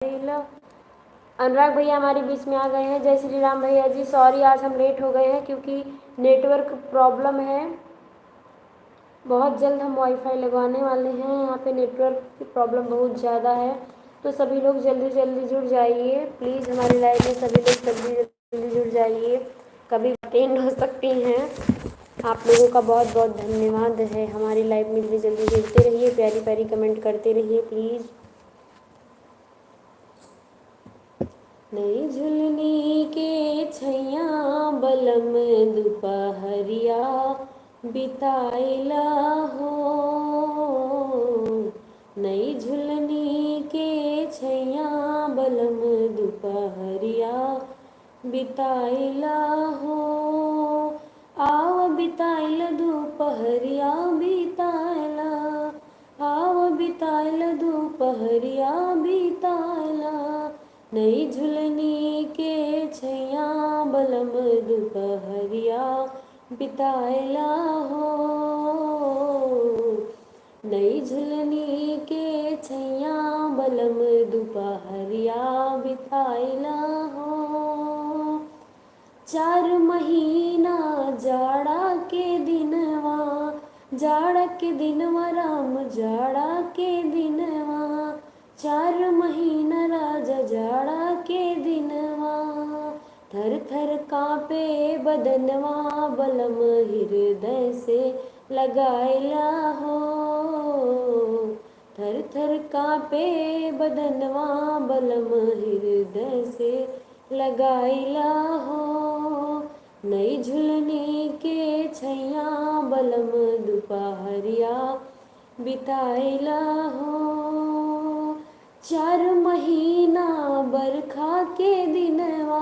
अनुराग भैया हमारे बीच में आ गए हैं। जय श्री राम भैया जी, सॉरी आज हम लेट हो गए हैं क्योंकि नेटवर्क प्रॉब्लम है। बहुत जल्द हम वाईफाई लगवाने वाले हैं। यहाँ पे नेटवर्क की प्रॉब्लम बहुत ज़्यादा है, तो सभी लोग जल्दी जल्दी जुड़ जाइए प्लीज़। हमारी लाइव में सभी लोग जल्दी जल्दी जुड़ जाइए, कभी अटेंड हो सकती हैं। आप लोगों का बहुत बहुत धन्यवाद है। हमारी लाइव में जल्दी जल्दी जुड़ते रहिए, प्यारी प्यारी कमेंट करते रहिए प्लीज़। नई झुलनी के छैया बलम दुपहरिया बिताइला हो। नई झुलनी के छैया बलम दुपहरिया बिताइला हो। आव बिताइल दुपहरिया बिताइला, आव बिताइल दुपहरिया बिताइला। नई झुलनी के छैया बलम दुपहरिया बिताइला हो। नई झुलनी के छैया बलम दुपहरिया बिताइला हो। 4 महीना जाड़ा के दिनवा, जाड़ा के दिनवा राम जाड़ा के दिनवा। 4 महीना राजा जाड़ा के दिनवा। थर थर कांपे बदनवा बलम हृदय से लगाइला हो। थर थर कांपे बदनवा बलम हृदय से लगाइला हो। नई झुलनी के छैया बलम दुपहरिया बिताइला हो। 4 महीना बरखा के दिनवा,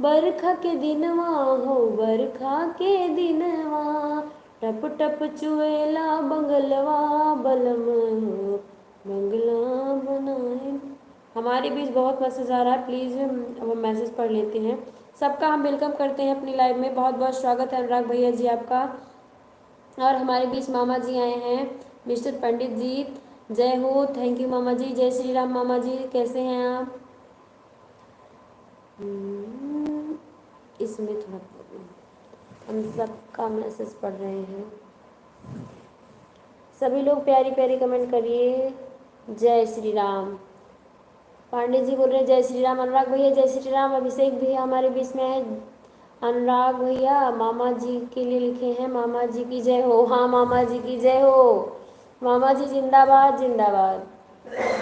बरखा के दिनवा हो बरखा के दिनवा। टप टप चुएला बंगलवा बलम हो बंगला बनाए। हमारे बीच बहुत मैसेज आ रहा है, प्लीज़ अब हम मैसेज पढ़ लेते हैं। सबका हम वेलकम करते हैं अपनी लाइव में। बहुत बहुत स्वागत है अनुराग भैया जी आपका। और हमारे बीच मामा जी आए हैं, मिस्टर पंडित जी। जय हो, थैंक यू मामा जी। जय श्री राम मामा जी, कैसे हैं आप? इसमें थोड़ा प्रॉब्लम, हम सबका मैसेज पढ़ रहे हैं। सभी लोग प्यारी प्यारी कमेंट करिए। जय श्री राम। पांडे जी बोल रहे हैं जय श्री राम। अनुराग भैया जय श्री राम। अभिषेक भैया हमारे बीच में है। अनुराग भैया मामा जी के लिए लिखे हैं, मामा जी की जय हो। हाँ मामा जी की जय हो, मामा जी जिंदाबाद जिंदाबाद।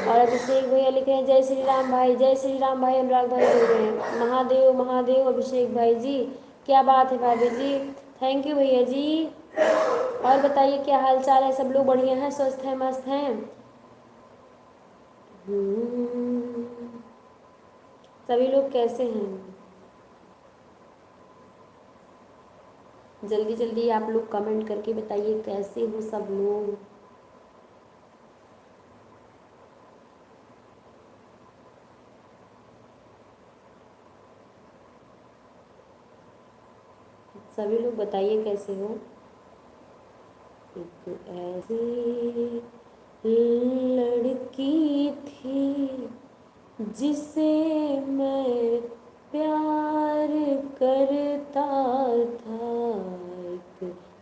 और अभिषेक भैया लिखे हैं जय श्री राम भाई, जय श्री राम भाई। अनुराग भाई बोल रहे हैं महादेव महादेव। अभिषेक भाई जी क्या बात है भाभी जी, थैंक यू भैया जी। और बताइए क्या हाल चाल है, सब लोग बढ़िया हैं, स्वस्थ हैं, मस्त हैं? सभी लोग कैसे हैं? जल्दी जल्दी आप लोग कमेंट करके बताइए कैसे हो सब लोग। सभी लोग बताइए कैसे हो। एक ऐसी लड़की थी जिसे मैं प्यार करता था।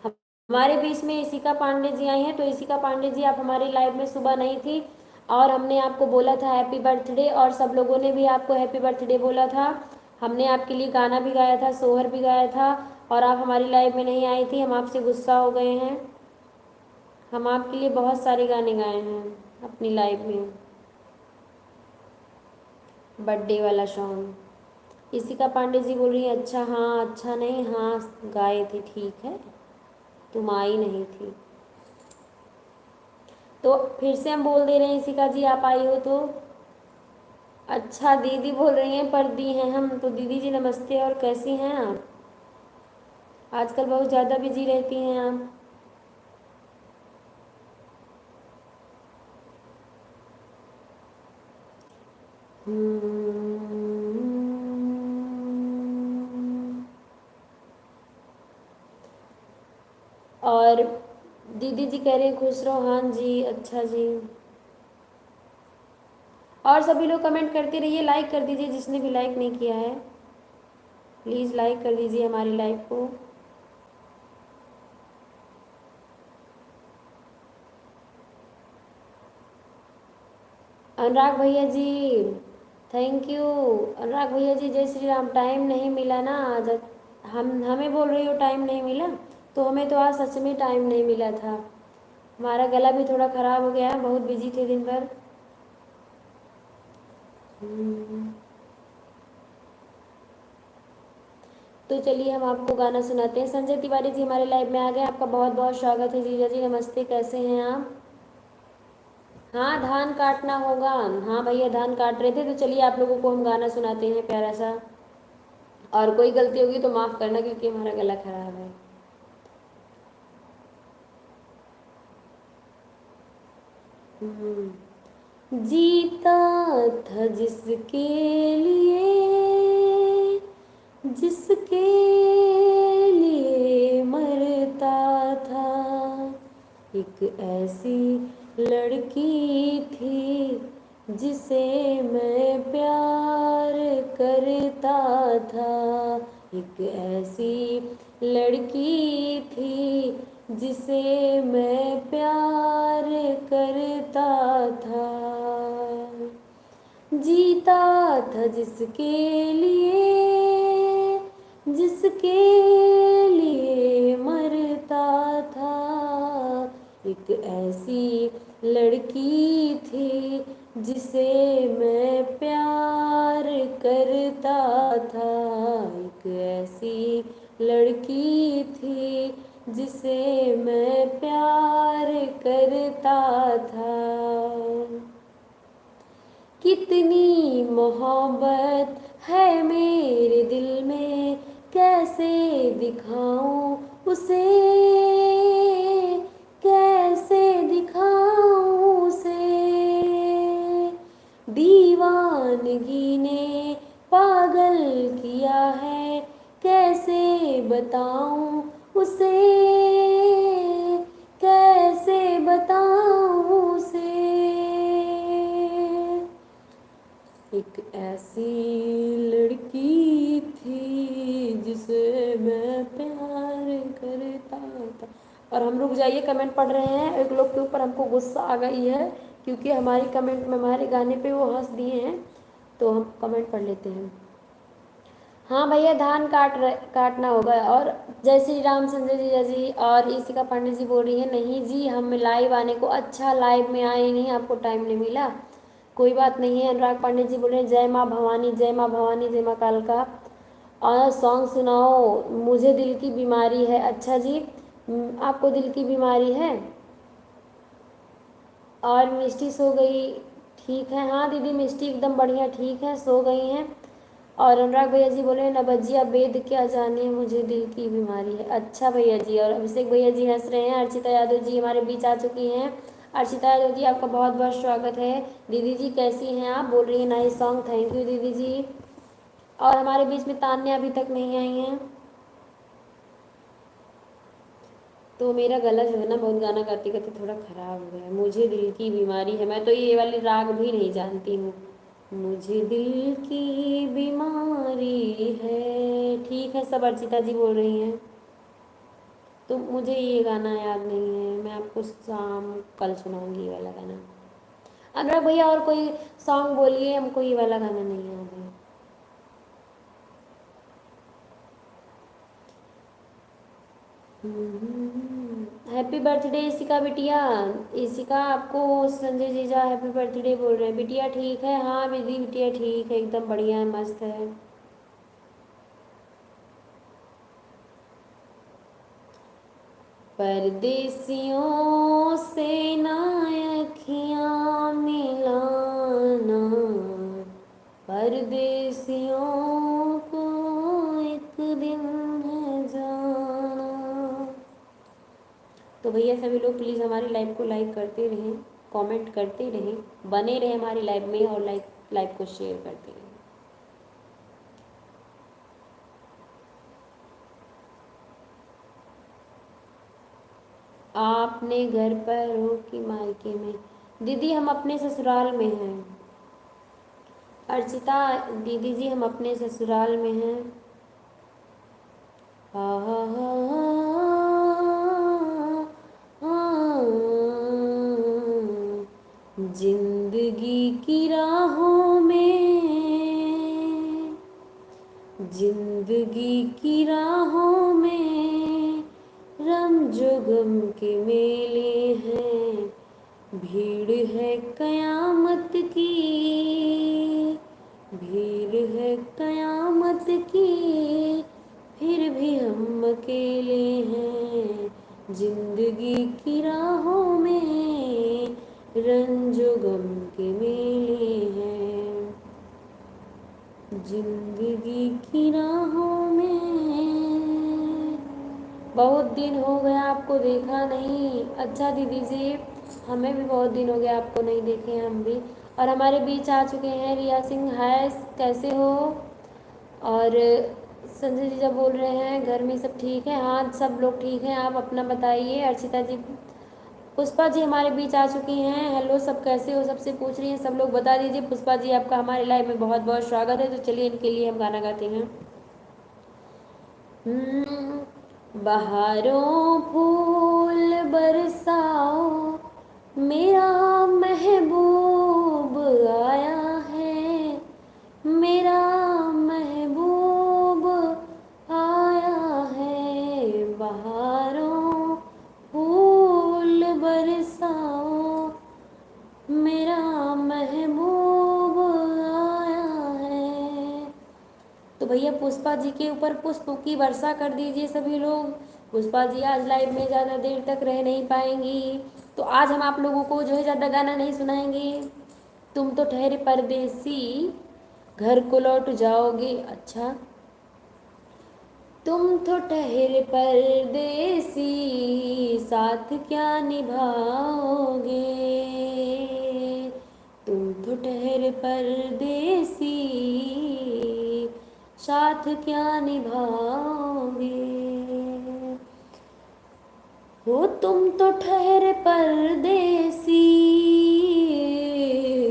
हमारे बीच में इशिका पांडे जी आई हैं, तो इशिका पांडे जी आप हमारी लाइव में सुबह नहीं थी और हमने आपको बोला था हैप्पी बर्थडे, और सब लोगों ने भी आपको हैप्पी बर्थडे बोला था। हमने आपके लिए गाना भी गाया था, सोहर भी गाया था, और आप हमारी लाइव में नहीं आई थी। हम आपसे गुस्सा हो गए हैं। हम आपके लिए बहुत सारे गाने गाए हैं अपनी लाइव में। बर्थडे वाला सॉन्ग। इशिका पांडे जी बोल रही है अच्छा, हाँ अच्छा नहीं, हाँ गाए थे, ठीक है, तुम आई नहीं थी। तो फिर से हम बोल दे रहे हैं इशिका जी आप आई हो तो। अच्छा दीदी बोल रही हैं पर दी हैं हम तो। दीदी जी नमस्ते, और कैसी हैं आप? आजकल बहुत ज़्यादा बिजी रहती हैं आप। और दीदी जी कह रहे हैं खुश रहो। हाँ जी, अच्छा जी। और सभी लोग कमेंट करते रहिए, लाइक कर दीजिए जिसने भी लाइक नहीं किया है, प्लीज़ लाइक कर दीजिए हमारी लाइव को। अनुराग भैया जी थैंक यू। अनुराग भैया जी जय श्री राम। टाइम नहीं मिला ना आज, हम हमें बोल रही हो टाइम नहीं मिला, तो हमें तो आज सच में टाइम नहीं मिला था। हमारा गला भी थोड़ा ख़राब हो गया है, बहुत बिजी थे दिन भर। तो चलिए हम आपको गाना सुनाते हैं। संजय तिवारी जी हमारे लाइव में आ गए, आपका बहुत बहुत स्वागत है। जीजा जी नमस्ते, कैसे हैं आप? हाँ धान काटना होगा। हाँ भैया धान काट रहे थे, तो चलिए आप लोगों को हम गाना सुनाते हैं प्यारा सा। और कोई गलती होगी तो माफ़ करना, क्योंकि हमारा गला खराब है। जीता था जिसके लिए, जिसके लिए मरता था, एक ऐसी लड़की थी जिसे मैं प्यार करता था, एक ऐसी लड़की थी जिसे मैं प्यार करता था, जीता था जिसके लिए, जिसके लिए मरता था, एक ऐसी लड़की थी जिसे मैं प्यार करता था, एक ऐसी लड़की थी जिसे मैं प्यार करता था। कितनी मोहब्बत है मेरे दिल में, कैसे दिखाऊं उसे, कैसे दिखाऊं उसे, दीवानगी ने पागल किया है, कैसे बताऊं उसे, कैसे बताऊं उसे, एक ऐसी लड़की थी जिसे मैं प्यार करता था। और हम रुक जाइए, कमेंट पढ़ रहे हैं। एक लोग के ऊपर हमको गुस्सा आ गई है, क्योंकि हमारी कमेंट में हमारे गाने पे वो हंस दिए हैं, तो हम कमेंट पढ़ लेते हैं। हाँ भैया धान काटना होगा। और जय श्री राम संजय जीजा जी। और ईशिका पांडे जी बोल रही है नहीं जी हम लाइव आने को, अच्छा लाइव में आए नहीं, आपको टाइम नहीं मिला, कोई बात नहीं है। अनुराग पांडे जी बोल रहे हैं जय माँ भवानी, जय माँ भवानी, जय माँ कालका। और सॉन्ग सुनाओ, मुझे दिल की बीमारी है। अच्छा जी आपको दिल की बीमारी है। और मिष्टी सो गई, ठीक है। हाँ दीदी मिष्टी एकदम बढ़िया ठीक है, सो गई हैं। और अनुराग भैया जी बोले ना भजिया वेद क्या जाने मुझे दिल की बीमारी है। अच्छा भैया जी। और अभिषेक भैया जी हंस रहे हैं। अर्चिता यादव जी हमारे बीच आ चुकी हैं। अर्चिता यादव जी आपका बहुत बहुत स्वागत है। दीदी जी कैसी हैं आप? बोल रही हैं नाइस सॉन्ग, थैंक यू दीदी जी। और हमारे बीच में तान्या अभी तक नहीं आई हैं। तो मेरा गला जो है ना बहुत गाना गाते गाते थोड़ा ख़राब हो गया। मुझे दिल की बीमारी है, मैं तो ये वाली राग भी नहीं जानती हूँ। मुझे दिल की बीमारी है, ठीक है सब अर्चिता जी बोल रही हैं। तो मुझे ये गाना याद नहीं है, मैं आपको शाम कल सुनाऊंगी ये वाला गाना। अनुराग भैया और कोई सॉन्ग बोलिए, हमको ये वाला गाना नहीं याद है। हैप्पी बर्थडे इशिका बिटिया। इशिका आपको संजय जीजा हैप्पी बर्थडे बोल रहे हैं। बिटिया ठीक है? हाँ दीदी बिटिया ठीक है, एकदम बढ़िया है, मस्त है। परदेसियों से ना अखियाँ मिलाना, परदेसियों को एक दिन है जाना। तो भैया सभी लोग प्लीज़ हमारी लाइव को लाइक करते रहें, कमेंट करते रहें, बने रहें हमारी लाइव में, और लाइव को शेयर करते रहें। आपने घर पर हो कि मायके में? दीदी हम अपने ससुराल में हैं। अर्चिता दीदी जी हम अपने ससुराल में हैं। हा हा हा हा, जिंदगी की राहों में, जिंदगी की राहों में रमजो गम के मेले हैं, भीड़ है कयामत की, भीड़ है कयामत की, फिर भी हम अकेले हैं, जिंदगी की राहों में रंजो गम के मेले हैं, जिंदगी की राहों में। बहुत दिन हो गया आपको देखा नहीं। अच्छा दीदी जी हमें भी बहुत दिन हो गया आपको नहीं देखे हैं हम भी। और हमारे बीच आ चुके हैं रिया सिंह। हाय कैसे हो? और संजय जी जब बोल रहे हैं घर में सब ठीक है। हाँ सब लोग ठीक हैं, आप अपना बताइए। अर्चिता जी, पुष्पा जी हमारे बीच आ चुकी हैं। हेलो सब कैसे हो सबसे पूछ रही हैं, सब लोग बता दीजिए। पुष्पा जी आपका हमारे लाइव में बहुत बहुत स्वागत है। तो चलिए इनके लिए हम गाना गाते हैं। बहारों फूल बरसाओ, मेरा महबूब आया है, मेरा महबूब आया है। बहारों फूल बरसाओ, मेरा महबूब आया है। तो भैया पुष्पा जी के ऊपर पुष्प की वर्षा कर दीजिए सभी लोग। पुष्पा जी आज लाइव में ज़्यादा देर तक रह नहीं पाएंगी, तो आज हम आप लोगों को जो है ज़्यादा गाना नहीं सुनाएंगे। तुम तो ठहरे परदेसी, घर को लौट जाओगे। अच्छा, तुम तो ठहरे परदेसी, साथ क्या निभाओगे। तुम तो ठहरे परदेसी, साथ क्या निभाओगे। हो तुम तो ठहरे परदेसी,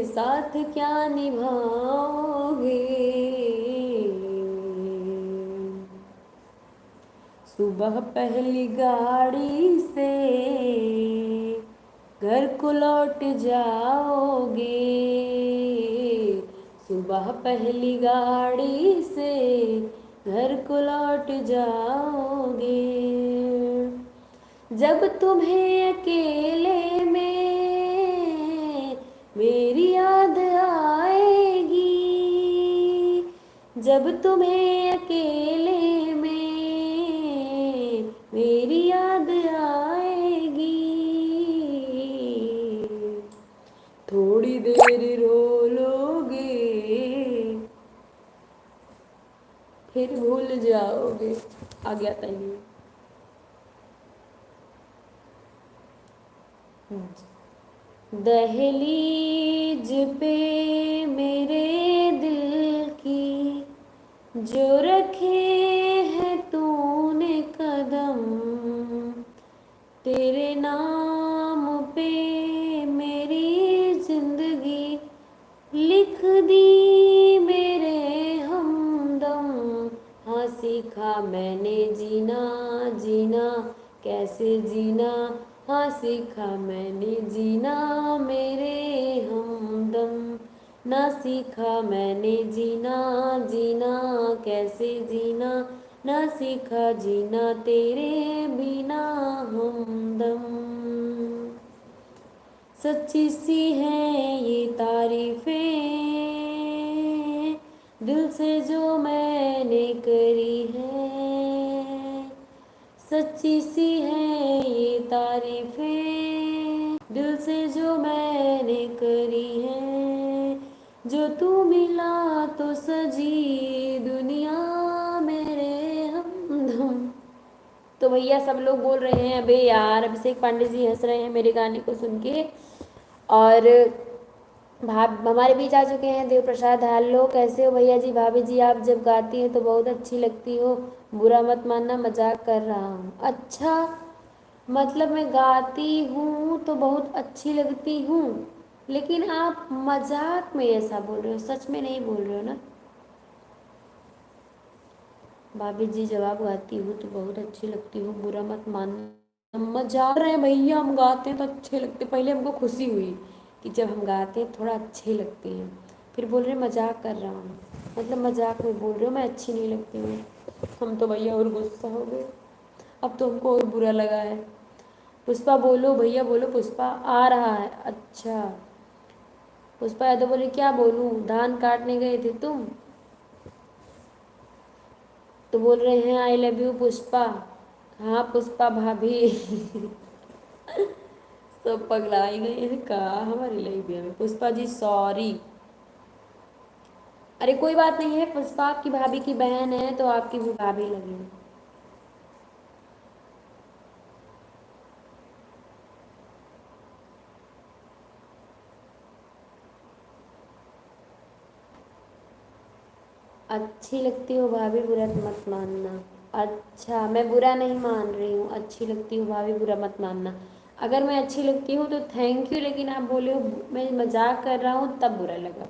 साथ क्या निभाओगे। सुबह पहली गाड़ी से घर को लौट जाओगे, सुबह पहली गाड़ी से घर को लौट जाओगे। जब तुम्हें अकेले में मेरी याद आएगी, जब तुम्हें अकेले में मेरी याद आएगी, थोड़ी देर रो लोगे फिर भूल जाओगे। आ गया टाइम। दहलीज पे मेरे दिल की जो रखे हैं तूने कदम, तेरे नाम पे मेरी जिंदगी लिख दी मेरे हमदम। हाँ सीखा मैंने जीना, जीना कैसे जीना, हाँ सीखा मैंने जीना मेरे हमदम। ना सीखा मैंने जीना, जीना कैसे जीना, ना सीखा जीना तेरे बिना हमदम। सच्ची सी हैं ये तारीफें, दिल से जो मैंने करी है। सच्ची सी हैं ये तारीफें, दिल से जो मैंने करी है। जो तू मिला तो सजी दुनिया मेरे हमदम। तो भैया सब लोग बोल रहे हैं अबे यार, अभिषेक पांडे जी हंस रहे हैं मेरे गाने को सुन के। और हमारे बीच आ चुके हैं देव प्रसाद। हेलो कैसे हो भैया जी? भाभी जी आप जब गाती हैं तो बहुत अच्छी लगती हो, बुरा मत मानना मजाक कर रहा हूँ। अच्छा, मतलब मैं गाती हूँ तो बहुत अच्छी लगती हूँ। लेकिन आप मजाक में ऐसा बोल रहे हो, सच में नहीं बोल रहे हो ना। भाभी जी जवाब गाती हूँ तो बहुत अच्छी लगती हूँ, बुरा मत मानना। मजाक रहे हैं भैया, हम गाते हैं तो अच्छे लगते। पहले हमको खुशी हुई कि जब हम गाते हैं थोड़ा अच्छे लगते हैं, फिर बोल रहे मजाक कर रहा हूँ, मतलब मजाक में बोल रहे हो मैं अच्छी नहीं लगती हूँ। हम तो भैया और गुस्सा हो गए, अब तो हमको और बुरा लगा है। पुष्पा बोलो भैया बोलो, पुष्पा आ रहा है। अच्छा पुष्पा यादव बोले क्या बोलूँ, धान काटने गए थे तुम, तो बोल रहे हैं आई लव यू पुष्पा। हाँ पुष्पा भाभी सब पगलाई गए हैं का हमारी लाइफ में। पुष्पा जी सॉरी। अरे कोई बात नहीं है, पुष्पा आपकी भाभी की बहन है तो आपकी भी भाभी लगी। अच्छी लगती हो भाभी, बुरा मत मानना। अच्छा मैं बुरा नहीं मान रही हूँ, अच्छी लगती हूँ भाभी, बुरा मत मानना। अगर मैं अच्छी लगती हूँ तो थैंक यू, लेकिन आप बोले हो मैं मजाक कर रहा हूँ तब बुरा लगा,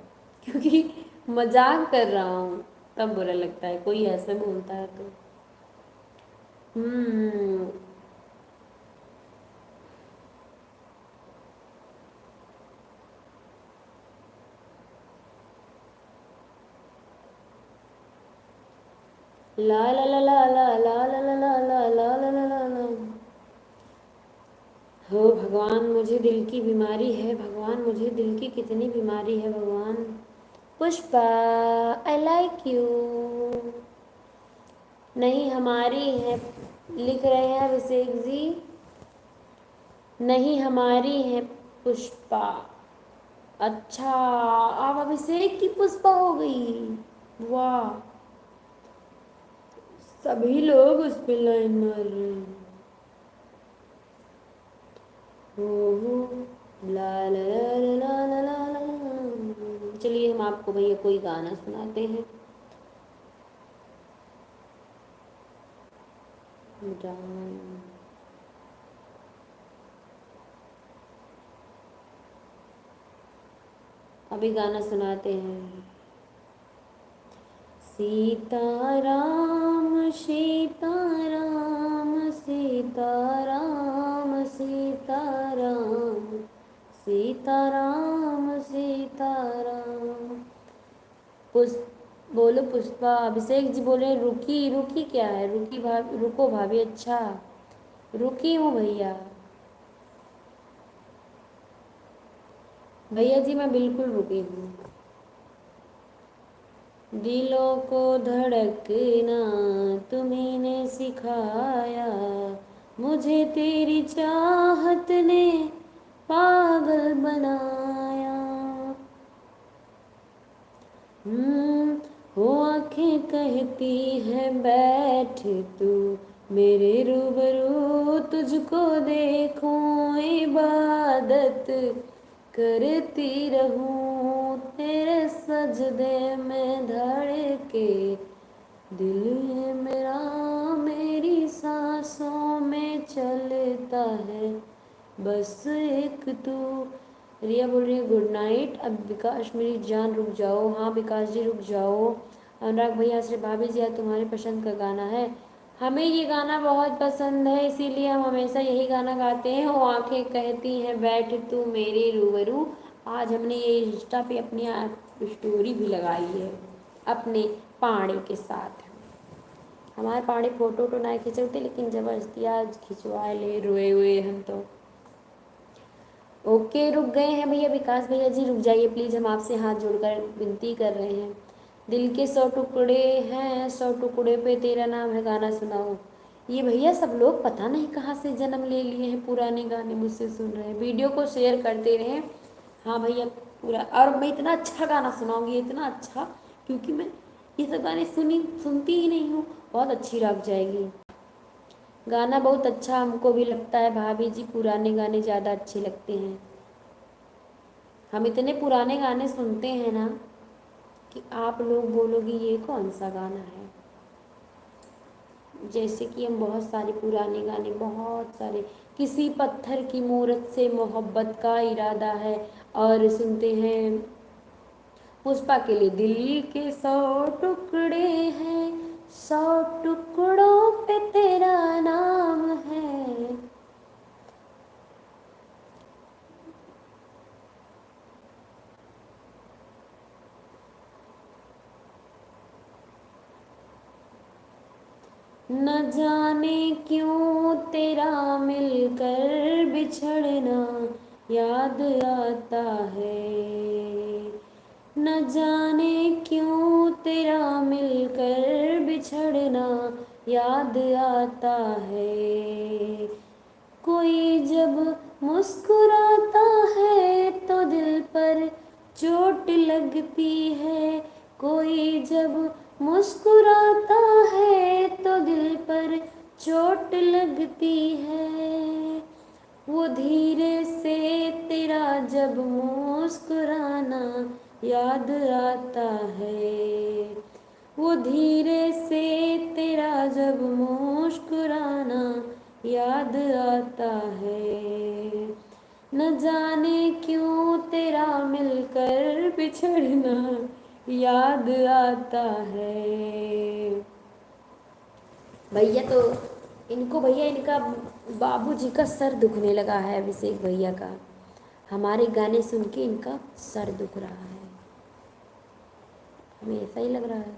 क्योंकि मजाक कर रहा हूँ तब बुरा लगता है, कोई ऐसे बोलता है तो। हम्म। ला ला ला ला ला ला ला ला ला ला ला ला ला ला ला। हो भगवान मुझे दिल की बीमारी है, भगवान मुझे दिल की कितनी बीमारी है भगवान। Pushpa I like you. नहीं हमारी है, लिख रहे हैं अभिषेक जी, नहीं हमारी है पुष्पा। अच्छा आप अभिषेक की पुष्पा हो गई, वाह। सभी लोग उस पे लाइन मार रहे हैं। हो ला ला ला ला ला ला ला ला। चलिए हम आपको भैया कोई गाना सुनाते हैं। राम। अभी गाना सुनाते हैं। सीताराम सीताराम सीताराम सीताराम सीताराम सीताराम। बोलो पुष्पा। अभिषेक जी बोले रुकी रुकी क्या है, रुकी भाभी, रुको भाभी। अच्छा रुकी हूँ भैया। भैया जी मैं बिल्कुल रुकी हूँ। दिलों को धड़कना तुम्ही ने सिखाया, मुझे तेरी चाहत ने पागल बनाया। हो आंखें कहती है बैठ तू मेरे रूबरू, तुझको देखूं इबादत करती रहूं, तेरे सजदे में धड़के दिल है मेरा, मेरी सांसों में चलता है बस एक तू। रिया बोल रही है गुड नाइट। अब विकास मेरी जान रुक जाओ, हाँ विकास जी रुक जाओ। अनुराग भैया से भाभी जी आज तुम्हारी पसंद का गाना है, हमें ये गाना बहुत पसंद है इसीलिए हम हमेशा यही गाना गाते हैं। वो आंखें कहती हैं बैठ तू मेरे रूबरू। आज हमने ये इंस्टा पे अपनी स्टोरी भी लगाई है अपने पाड़े के साथ। हमारे पाड़े फोटो तो ना खिंचवते, लेकिन ज़बरदस्ती आज खिंचवा ले रोए हुए हम तो। ओके रुक गए हैं भैया, विकास भैया जी रुक जाइए प्लीज़, हम आपसे हाथ जोड़कर विनती कर रहे हैं। दिल के 100 टुकड़े हैं, 100 टुकड़े पे तेरा नाम है, गाना सुनाओ। ये भैया सब लोग पता नहीं कहाँ से जन्म ले लिए हैं, पुराने गाने मुझसे सुन रहे हैं। वीडियो को शेयर करते रहें। हाँ भैया पूरा, और मैं इतना अच्छा गाना सुनाऊंगी, इतना अच्छा, क्योंकि मैं ये सब गाने सुनती ही नहीं हूँ। बहुत अच्छी लग जाएगी। गाना बहुत अच्छा हमको भी लगता है भाभी जी, पुराने गाने ज़्यादा अच्छे लगते हैं। हम इतने पुराने गाने सुनते हैं ना कि आप लोग बोलोगे ये कौन सा गाना है। जैसे कि हम बहुत सारे पुराने गाने, बहुत सारे, किसी पत्थर की मूरत से मोहब्बत का इरादा है, और सुनते हैं पुष्पा के लिए। दिल के 100 टुकड़े हैं, 100 टुकड़ों पे तेरा नाम है। न जाने क्यों तेरा मिलकर बिछड़ना याद आता है। न जाने क्यों तेरा मिलकर बिछड़ना याद आता है। कोई जब मुस्कुराता है तो दिल पर चोट लगती है। कोई जब मुस्कुराता है तो दिल पर चोट लगती है। वो धीरे से तेरा जब मुस्कुराना याद आता है। वो धीरे से तेरा जब मुस्कुराना याद आता है। न जाने क्यों तेरा मिलकर बिछड़ना याद आता है। भैया तो भैया इनका बाबूजी का सर दुखने लगा है, अभिषेक भैया का। हमारे गाने सुन के इनका सर दुख रहा है, हमें ऐसा ही लग रहा है।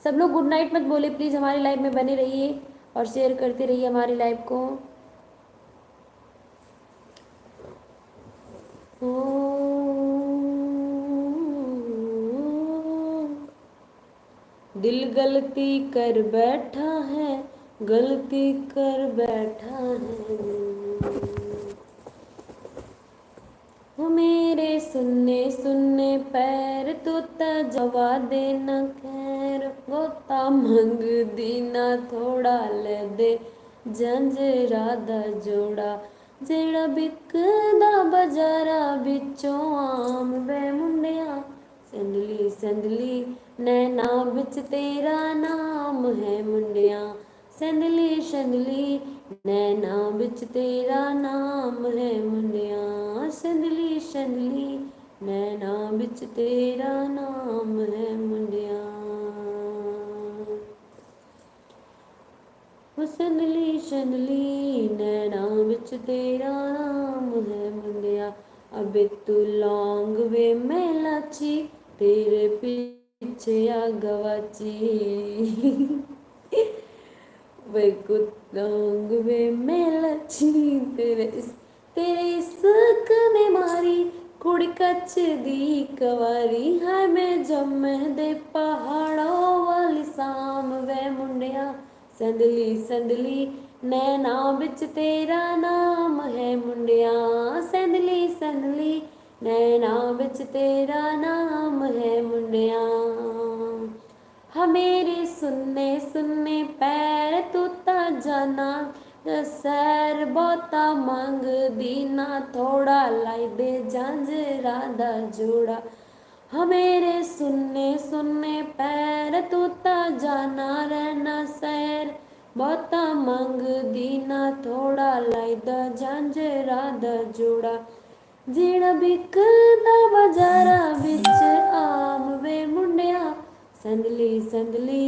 सब लोग गुड नाइट मत बोले प्लीज़, हमारी लाइव में बने रहिए और शेयर करते रहिए हमारी लाइव को। दिल गलती कर बैठा है, गलती कर बैठा है। वो मेरे सुनने सुनने पैर तो जवा देना खैर। गोता मंग दीना थोड़ा ले दे जंजरा दा जोड़ा। जेड़ा बिकदा बाजारा बिचों आम वे मुंडिया। संदली संदली नैना बिच तेरा नाम है मुंडिया। संदली संदली नैना बिच तेरा नाम है मुंडिया। संदली संदली नैना बिच तेरा नाम है मुंडिया। संदली संदली नैना बिच तेरा नाम है मुंडिया। अबे तू लौंग वे मैं लाची तेरे पीछे आ गवाची। वे कुत्तोंग वे मैं लाची तेरे इश्क ने मारी कुड़ी कच दी कवारी। है मैं जम्मे दे पहाड़ों वाली शाम वे मुंडिया। संदली संदली नैना बिच तेरा नाम है मुंडिया। संदली संदली नैना बिच तेरा नाम है मुंडिया। मेरे सुनने सुनने पैर तुता जाना सैर बहुता मंग दीना थोड़ा लाई दे जंजरा दा जोड़ा। मेरे सुनने सुनने पैर तुता जाना रहना सैर बहुता मंग दीना थोड़ा लाई दा जंजरा दा जोड़ा। जेड़ा बिकदा बाजारा बिच आम वे मुंडिया। संदली संदली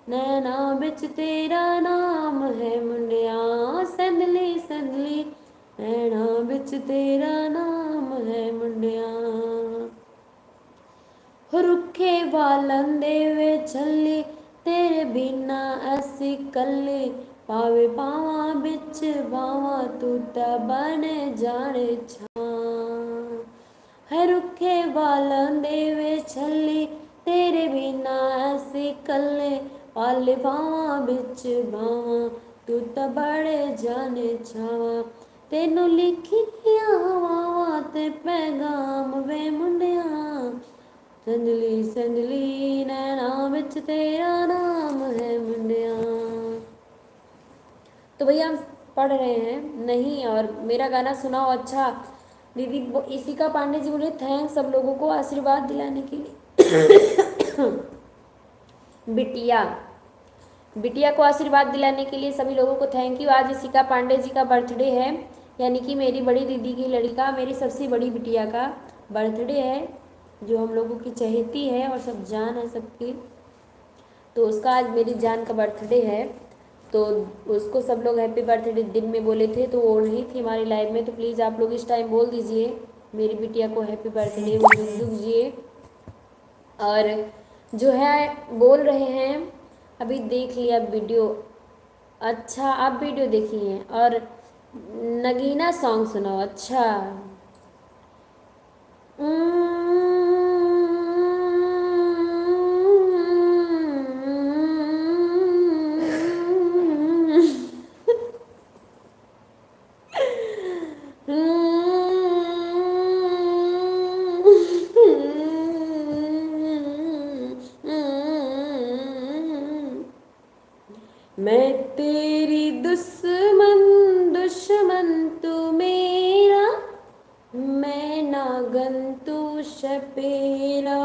नैना बिच तेरा नाम है मुंडिया। संदली संदली नैना बिच तेरा नाम है मुंडिया। रुखे वालन दे वे छली तेरे बिना ऐसी कली। पावे पावा बिच बावा तू ता बने जाने छा। है रुखे वालन दे वे छली तेरे बिना ऐसी कले। पाले बावा बिच बावा तू ता बड़े जाने छावा। तेनू लिखिया वावा ते पैगाम वे मुंडिया। संदली संदली नैना बिच तेरा नाम है मुंडिया। तो भैया हम पढ़ रहे हैं नहीं, और मेरा गाना सुनाओ अच्छा। दीदी इशिका पांडे जी बोले थैंक्स सब लोगों को आशीर्वाद दिलाने के लिए। बिटिया बिटिया को आशीर्वाद दिलाने के लिए सभी लोगों को थैंक यू। आज इशिका पांडे जी का बर्थडे है, यानी कि मेरी बड़ी दीदी की लड़का, मेरी सबसे बड़ी बिटिया का बर्थडे है, जो हम लोगों की चहेती है और सब जान है सबकी, तो उसका आज मेरी जान का बर्थडे है। तो उसको सब लोग हैप्पी बर्थडे दिन में बोले थे, तो वो नहीं थी हमारी लाइफ में। तो प्लीज़ आप लोग इस टाइम बोल दीजिए मेरी बिटिया को हैप्पी बर्थडे, वो दुख दुख जिए। और जो है बोल रहे हैं, अभी देख लिया वीडियो। अच्छा, आप वीडियो देखी हैं और नगीना सॉन्ग सुनाओ। अच्छा, मैं तेरी दुश्मन, दुश्मन तू मेरा, मैं नागन तू शपेरा।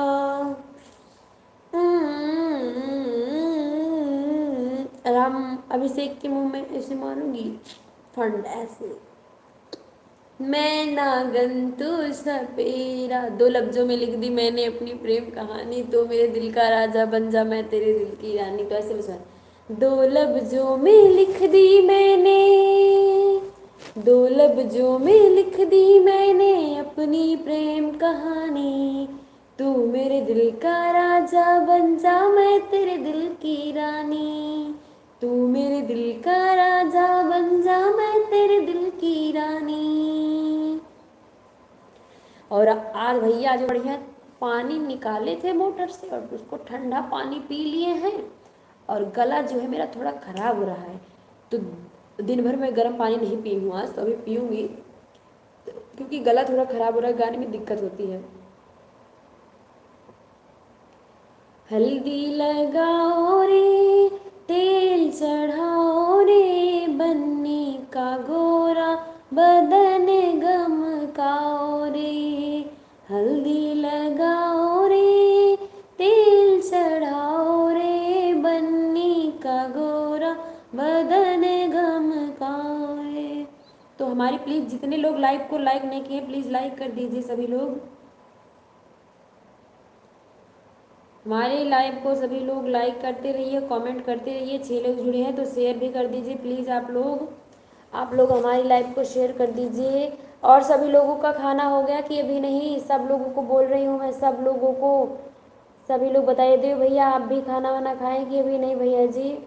राम अभिषेक के मुंह में ऐसे मारूंगी फंड ऐसे। मैं नागन तू सपेरा, 2 लफ्जों में लिख दी मैंने अपनी प्रेम कहानी, तो मेरे दिल का राजा बन जा, मैं तेरे दिल की रानी। तो ऐसे बस 2 लफ्जों में लिख दी मैंने, 2 लफ्जों में लिख दी मैंने अपनी प्रेम कहानी, तू मेरे दिल का राजा बन जा, मैं तेरे दिल की रानी। तू मेरे दिल का राजा बन जा, मैं तेरे दिल की रानी। और आज भैया जो बढ़िया पानी निकाले थे मोटर से और उसको ठंडा पानी पी लिए हैं, और गला जो है मेरा थोड़ा ख़राब हो रहा है, तो दिन भर मैं गर्म पानी नहीं पी हूँ आज, तो अभी पीऊँगी, क्योंकि गला थोड़ा ख़राब हो रहा है, गाने में दिक्कत होती है। हल्दी लगाओ रे, तेल चढ़ाओ रे, बन्नी का गोरा बदन गमकाओ रे। हल्दी लगाओ रे, तेल चढ़ाओ रे, बन्नी का गोरा बदन गमकाओ रे। तो हमारी प्लीज़ जितने लोग लाइव को लाइक नहीं किए, प्लीज़ लाइक कर दीजिए सभी लोग। हमारे लाइव को सभी लोग लाइक करते रहिए, कमेंट करते रहिए। 6 लोग जुड़े हैं तो शेयर भी कर दीजिए प्लीज़। आप लोग हमारी लाइव को शेयर कर दीजिए। और सभी लोगों का खाना हो गया कि अभी नहीं? सब लोगों को बोल रही हूँ मैं, सब लोगों को। सभी लोग बताइए दे भैया, आप भी खाना वाना खाएं कि अभी नहीं? भैया जी,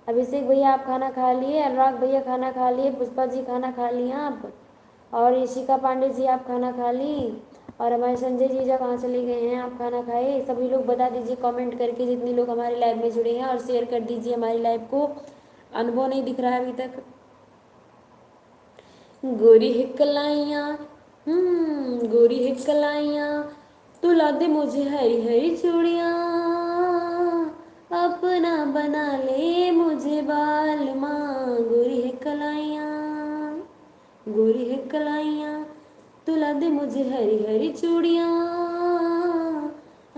अभिषेक भैया आप खाना खा लिए, अनुराग भैया खाना खा लिए, पुष्पा जी खाना खा लिए आप, और ईशिका पांडे जी आप खाना खा ली, और हमारे संजय जीजा कहाँ चले गए हैं? आप खाना खाए? सभी लोग बता दीजिए कमेंट करके, जितने लोग हमारे लाइव में जुड़े हैं, और शेयर कर दीजिए हमारी लाइव को। अनुभव नहीं दिख रहा है अभी तक। गोरी है कलाइयाँ, गोरी है कलाइयाँ, तू ला दे मुझे हरी हरी चूड़ियाँ, अपना बना ले मुझे बाल माँ। गोरी है कलाइयाँ, गोरी है कलाइयाँ, तू ला दे मुझे हरी हरी चूड़ियाँ,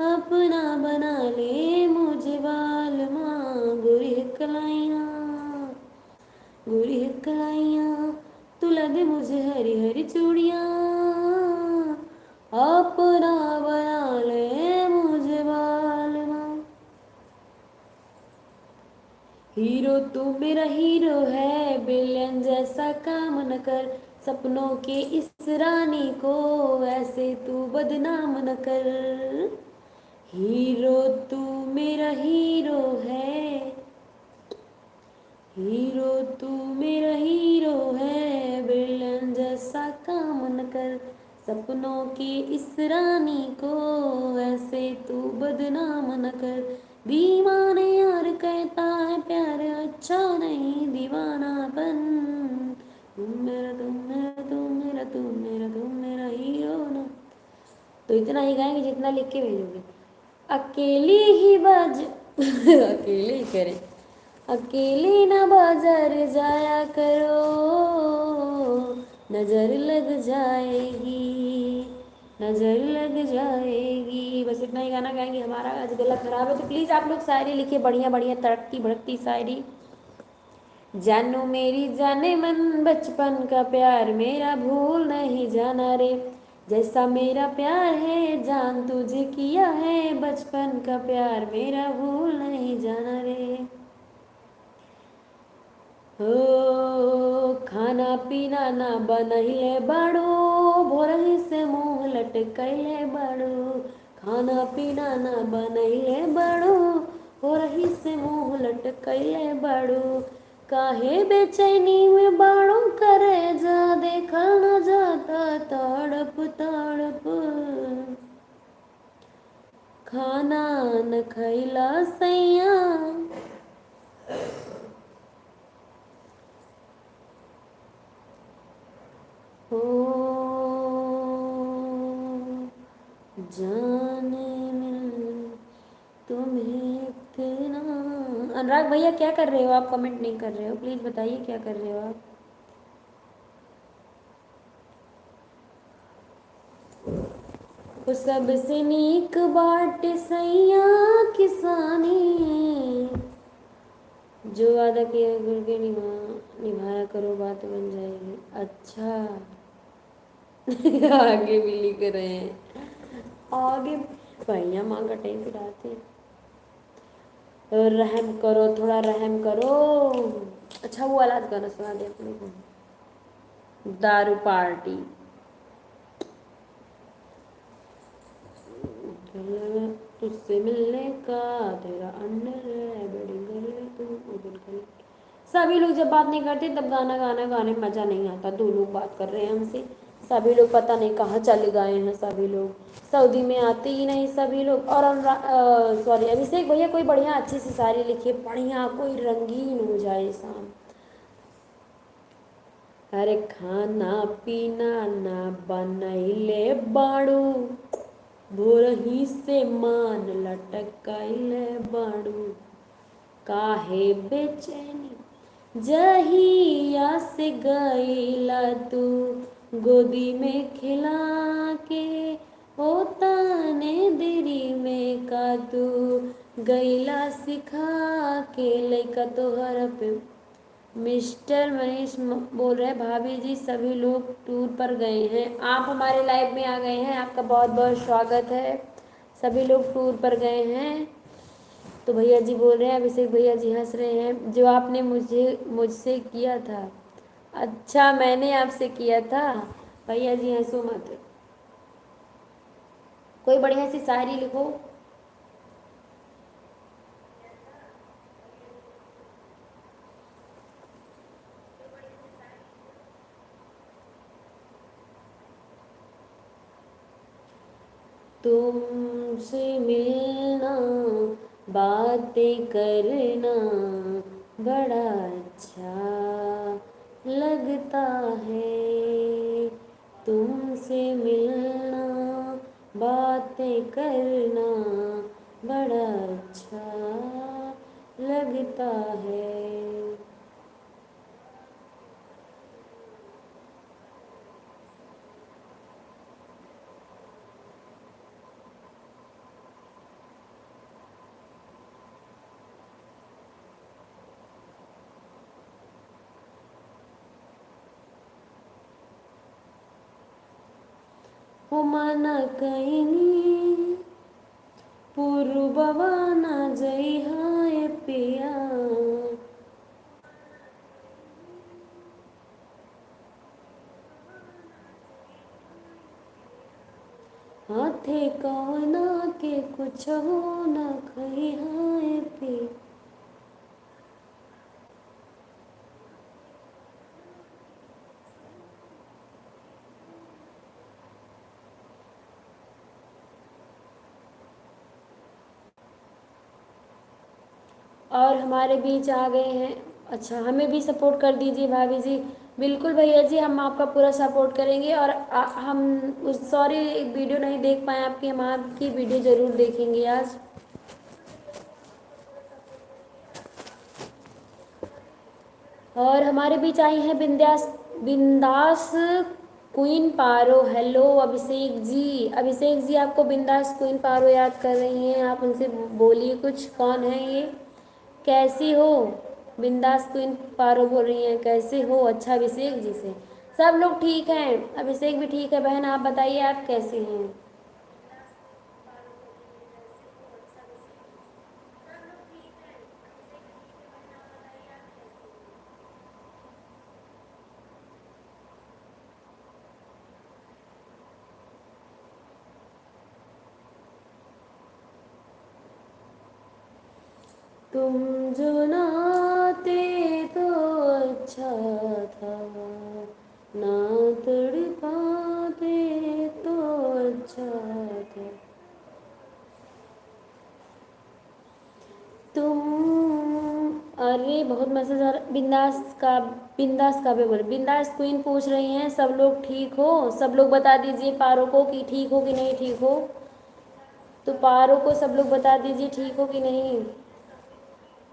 अपना बना ले मुझे बाल माँ। गोरी है कलाइयाँ, गोरी है कलाइयाँ, तू ला दे मुझे हरी हरी चूड़ियाँ, अपना बना ले मुझे बाल माँ। हीरो तू मेरा हीरो है, विलेन जैसा काम न कर, सपनों के इस रानी को ऐसे तू बदनाम न कर। हीरो तू मेरा हीरो है, हीरो तू मेरा हीरो है, विलन जैसा काम न कर, सपनों की इस रानी को ऐसे तू बदनाम न कर। दीवाने यार कहता है प्यार अच्छा नहीं दीवानापन, तुम मेरा तुम मेरा तुम मेरा तुम मेरा तुम मेरा हीरो ना। तो इतना ही गाएंगे जितना लिख के भेजोगे। अकेली ही बाज अकेले ही करें। अकेले ना बाजार जाया करो, नजर लग जाएगी, नजर लग जाएगी। बस इतना ही गाना गाएंगे। हमारा आज गला खराब है, तो प्लीज़ आप लोग शायरी लिखिए, बढ़िया बढ़िया तड़कती भड़कती शायरी। जानो मेरी जाने मन, बचपन का प्यार मेरा भूल नहीं जाना रे, जैसा मेरा प्यार है जान तुझे किया है, बचपन का प्यार मेरा भूल नहीं जाना रे। हो खाना पीना ना बनैले बाड़ू, भोरही से मुँह लटकैले बाड़ू। खाना पीना ना बनैले बाड़ू, भोरही से मुँह लटकैले बाड़ू। काहे बेचैनी में बाड़ू करे जा, देखल न जाता तड़प तड़प। खाना न खैला सैया, हो जाने मिल तुम्हें इतना। अनुराग भैया क्या कर रहे हो आप? कमेंट नहीं कर रहे हो, प्लीज़ बताइए क्या कर रहे हो आप? वो सबसे नीक बाट सैया किसानी, जो वादा किया करके निभाया करो, बात बन जाएगी। अच्छा आगे भी लिख रहे हैं, आगे भैया माँ कटाई पिराते। रहम करो, थोड़ा रहम करो। अच्छा वो वाला गाना सुना दे अपने को, दारू पार्टी। तुझसे मिलने का तेरा अंडर है, बड़ी गले तू उधर गले। सभी लोग जब बात नहीं करते तब गाना गाना गाने में मज़ा नहीं आता। दो लोग बात कर रहे हैं हमसे, सभी लोग पता नहीं कहाँ चले गए हैं। सभी लोग सऊदी में आते ही नहीं सभी लोग। और सॉरी अभिषेक भैया, कोई बढ़िया अच्छी सी शायरी लिखिए, बढ़िया कोई रंगीन हो जाए शाम। अरे खाना पीना ना बनैले बाड़ू, भोरही से मान लटकैले बाड़ू। काहे बेचैनी जहिया से गईला तू, गोदी में खिला के होता ने देरी में का तू। गईला सिखा के लइका तोहर पे। मिस्टर मनीष बोल रहे हैं भाभी जी सभी लोग टूर पर गए हैं, आप हमारे लाइव में आ गए हैं, आपका बहुत बहुत स्वागत है। सभी लोग टूर पर गए हैं। तो भैया जी बोल रहे हैं, अभिषेक भैया जी हंस रहे हैं, जो आपने मुझसे किया था। अच्छा मैंने आपसे किया था। भैया जी हंसो मत, कोई बढ़िया सी शायरी लिखो। तुमसे मिलना बातें करना बड़ा अच्छा लगता है। तुमसे मिलना बातें करना बड़ा अच्छा लगता है। हो माना कहीं पूर्ववा न जई हाय पिया। हाथे कवना के कुछ हो न खई हाय पिया। और हमारे बीच आ गए हैं। अच्छा हमें भी सपोर्ट कर दीजिए भाभी जी। बिल्कुल भैया जी, हम आपका पूरा सपोर्ट करेंगे। और हम उस सॉरी वीडियो नहीं देख पाए आपकी, हम आपकी वीडियो ज़रूर देखेंगे आज। और हमारे बीच आई हैं बिंदास क्वीन पारो। हेलो अभिषेक जी, अभिषेक जी आपको बिंदास क्वीन पारो याद कर रही हैं, आप उनसे बोलिए कुछ, कौन है ये? कैसी हो? बिंदास क्वीन पारो बोल रही हैं कैसे हो? अच्छा अभिषेक जी से सब लोग ठीक हैं, अभिषेक भी ठीक है। बहन आप बताइए आप कैसी हैं? तुम जो ना आते तो अच्छा था, ना तड़पाते तो अच्छा था। तुम, अरे बहुत मैसेज आ रहा। बिंदास का भी बोले, बिंदास क्वीन पूछ रही हैं सब लोग ठीक हो? सब लोग बता दीजिए पारो को कि ठीक हो कि नहीं ठीक हो। तो पारो को सब लोग बता दीजिए ठीक हो कि नहीं।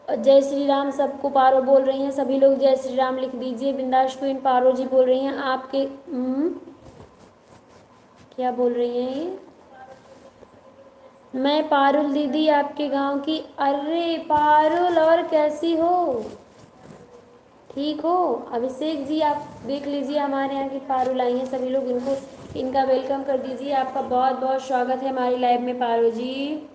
और जय श्री राम सबको पारो बोल रही हैं, सभी लोग जय श्री राम लिख दीजिए। बिंदास क्वीन पारो जी बोल रही हैं आपके क्या बोल रही हैं ये? मैं पारुल दीदी आपके गांव की। अरे पारुल, और कैसी हो? ठीक हो? अभिषेक जी आप देख लीजिए, हमारे यहाँ की पारुल आई हैं, सभी लोग इनको इनका वेलकम कर दीजिए। आपका बहुत बहुत स्वागत है हमारी लाइव में पारो जी।